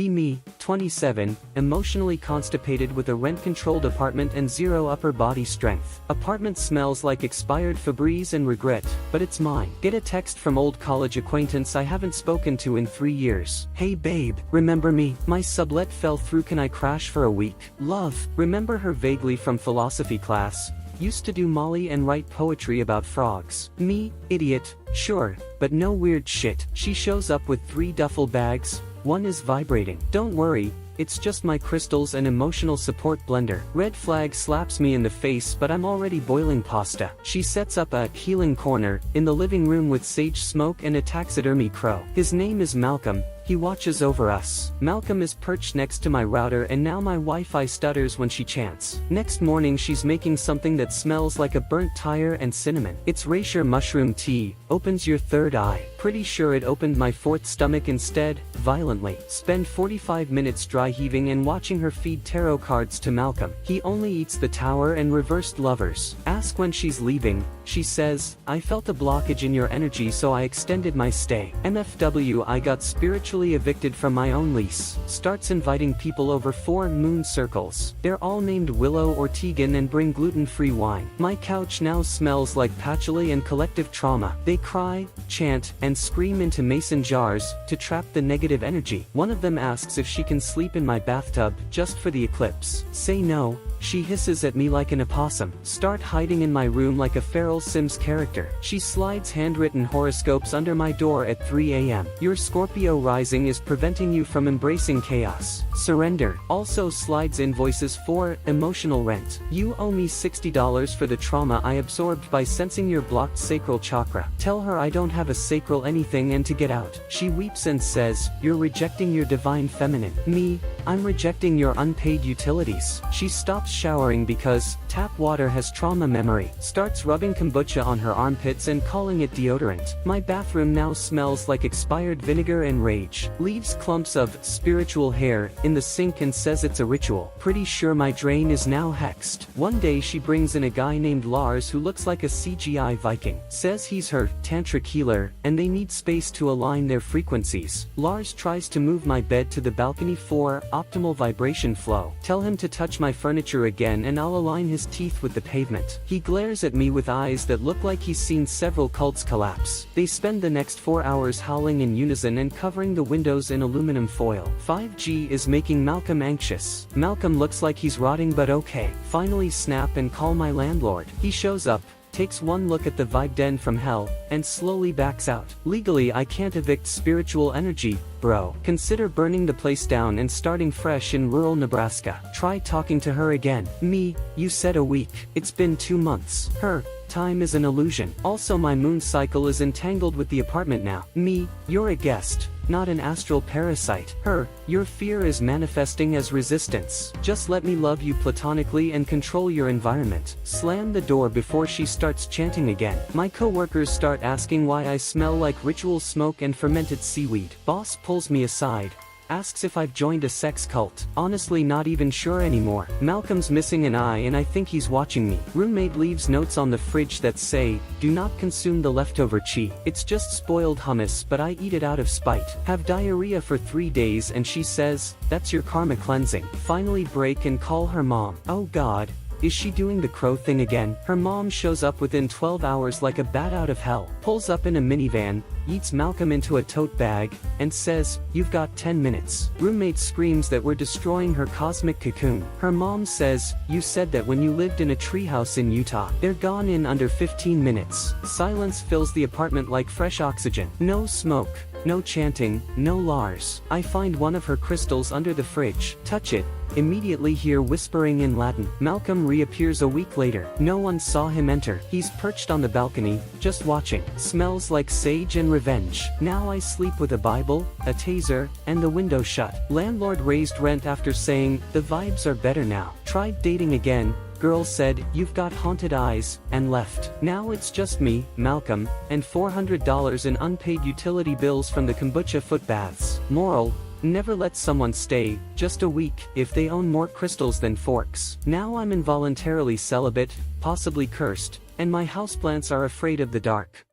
Be me, 27, emotionally constipated with a rent-controlled apartment and zero upper body strength. Apartment smells like expired Febreze and regret, but it's mine. Get a text from old college acquaintance I haven't spoken to in 3 years. Hey babe, remember me? My sublet fell through, can I crash for a week? Love, remember her vaguely from philosophy class. Used to do Molly and write poetry about frogs. Me, idiot, sure, but no weird shit. She shows up with 3 duffel bags, one is vibrating. Don't worry, it's just my crystals and emotional support blender. Red flag slaps me in the face, but I'm already boiling pasta. She sets up a healing corner in the living room with sage smoke and a taxidermy crow. His name is Malcolm. He watches over us. Malcolm is perched next to my router and now my Wi-Fi stutters when she chants. Next morning she's making something that smells like a burnt tire and cinnamon. It's reishi mushroom tea, opens your third eye. Pretty sure it opened my 4th stomach instead, violently. Spend 45 minutes dry heaving and watching her feed tarot cards to Malcolm. He only eats the tower and reversed lovers. Ask when she's leaving. She says, I felt a blockage in your energy so I extended my stay. MFW, I got spiritually evicted from my own lease. Starts inviting people over 4 moon circles. They're all named Willow or Tegan and bring gluten-free wine. My couch now smells like patchouli and collective trauma. They cry, chant, and scream into mason jars to trap the negative energy. One of them asks if she can sleep in my bathtub just for the eclipse. Say no. She hisses at me like an opossum. Start hiding in my room like a feral Sims character. She slides handwritten horoscopes under my door at 3 a.m. Your Scorpio rising is preventing you from embracing chaos. Surrender. Also slides invoices for emotional rent. You owe me $60 for the trauma I absorbed by sensing your blocked sacral chakra. Tell her I don't have a sacral anything and to get out. She weeps and says, you're rejecting your divine feminine. Me, I'm rejecting your unpaid utilities. She stops showering because tap water has trauma memory. Starts rubbing kombucha on her armpits and calling it deodorant. My bathroom now smells like expired vinegar and rage. Leaves clumps of spiritual hair in the sink and says it's a ritual. Pretty sure my drain is now hexed. One day she brings in a guy named Lars who looks like a CGI Viking. Says he's her tantric healer and they need space to align their frequencies. Lars tries to move my bed to the balcony for optimal vibration flow. Tell him to touch my furniture again and I'll align his teeth with the pavement. He glares at me with eyes that look like he's seen several cults collapse. They spend the next 4 hours howling in unison and covering the windows in aluminum foil. 5G is making Malcolm anxious. Malcolm looks like he's rotting but okay. Finally snap and call my landlord. He shows up, takes one look at the vibe den from hell, and slowly backs out. Legally I can't evict spiritual energy, bro. Consider burning the place down and starting fresh in rural Nebraska. Try talking to her again. Me, you said a week. It's been 2 months. Her, time is an illusion. Also my moon cycle is entangled with the apartment now. Me, you're a guest, not an astral parasite. Her, your fear is manifesting as resistance. Just let me love you platonically and control your environment. Slam the door before she starts chanting again. My coworkers start asking why I smell like ritual smoke and fermented seaweed. Boss pulls me aside. Asks if I've joined a sex cult. Honestly not even sure anymore. Malcolm's missing an eye and I think he's watching me. Roommate leaves notes on the fridge that say, do not consume the leftover chi. It's just spoiled hummus but I eat it out of spite. Have diarrhea for 3 days and she says, that's your karma cleansing. Finally break and call her mom. Oh god. Is she doing the crow thing again? Her mom shows up within 12 hours like a bat out of hell. Pulls up in a minivan, eats Malcolm into a tote bag, and says, you've got 10 minutes. Roommate screams that we're destroying her cosmic cocoon. Her mom says, you said that when you lived in a treehouse in Utah. They're gone in under 15 minutes. Silence fills the apartment like fresh oxygen. No smoke. No chanting, no Lars. I find one of her crystals under the fridge. Touch it. Immediately hear whispering in Latin. Malcolm reappears a week later. No one saw him enter. He's perched on the balcony, just watching. Smells like sage and revenge. Now I sleep with a Bible, a taser, and the window shut. Landlord raised rent after saying, the vibes are better now. Tried dating again. Girl said, you've got haunted eyes, and left. Now it's just me, Malcolm, and $400 in unpaid utility bills from the kombucha foot baths. Moral, never let someone stay, just a week, if they own more crystals than forks. Now I'm involuntarily celibate, possibly cursed, and my houseplants are afraid of the dark.